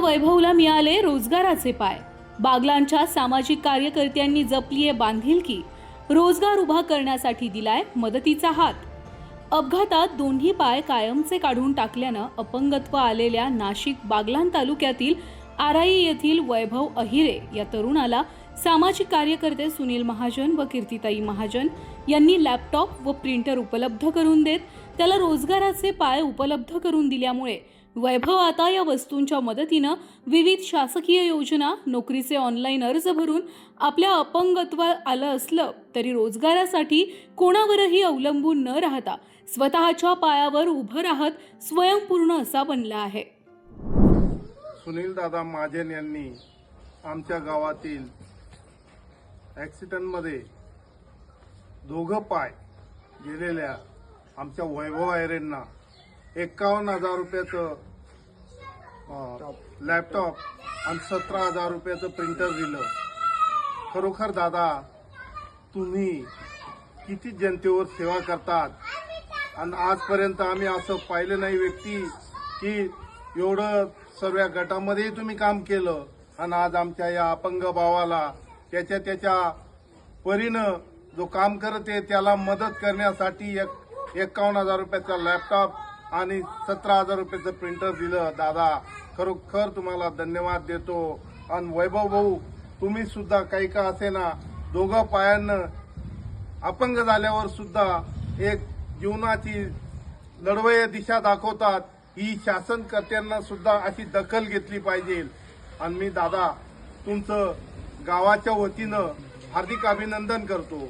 वैभवला मिळाले रोजगाराचे पाय। बागलांच्या सामाजिक कार्यकर्त्यांनी जपलीये बांधिलकी। रोजगार उभा करण्यासाठी दिलाय मदतीचा हात। अपघातात दोन्ही पाय कायमचे काढून टाकल्यानं अपंगत्व आलेल्या नाशिक बागलाण तालुक्यातील आराई येथील वैभव अहिरे या तरुणाला सामाजिक कार्यकर्ते सुनील महाजन व कीर्तिताई महाजन यांनी लॅपटॉप व प्रिंटर उपलब्ध करून देत त्याला रोजगाराचे पाय उपलब्ध करून दिल्यामुळे वैभव आता या वस्तूंच्या मदतीनं विविध शासकीय योजना, नोकरीचे ऑनलाईन अर्ज भरून आपल्या अपंगत्व आलं असलं तरी रोजगारासाठी कोणावरही अवलंबून न राहता स्वतःच्या पायावर उभं राहत स्वयंपूर्ण असा बनला आहे। सुनील दादा महाजन यांनी आमच्या गावातील ॲक्सिडेंटमध्ये दोघं पाय गेलेल्या आमच्या वैभव अहिरेंना 51,000 रुपयाचं लॅपटॉप आणि 17,000 रुपयाचं प्रिंटर दिलं। खरोखर दादा, तुम्ही किती जनतेवर सेवा करतात आणि आजपर्यंत आम्ही असं पाहिलं नाही व्यक्ती की एवढं सर्व गटामध्ये तुम्ही काम केलं आणि आज आमच्या या अपंग भावाला त्याच्या परीनं जो काम करते त्याला मदत करण्यासाठी 51,000 रुपयाचा लॅपटॉप आणि 17,000 रुपयाचं प्रिंटर दिलं। दादा, खरोखर तुम्हाला धन्यवाद देतो। आणि वैभव भाऊ, तुम्ही सुद्धा काही का असेना दोघं पायांनं अपंग झाल्यावर सुद्धा एक जीवनाची लढवय दिशा दाखवतात। ही शासनकर्त्यांना सुद्धा अशी दखल घेतली पाहिजे। आणि मी दादा तुमचं गावाच्या वतीनं हार्दिक अभिनंदन करतो।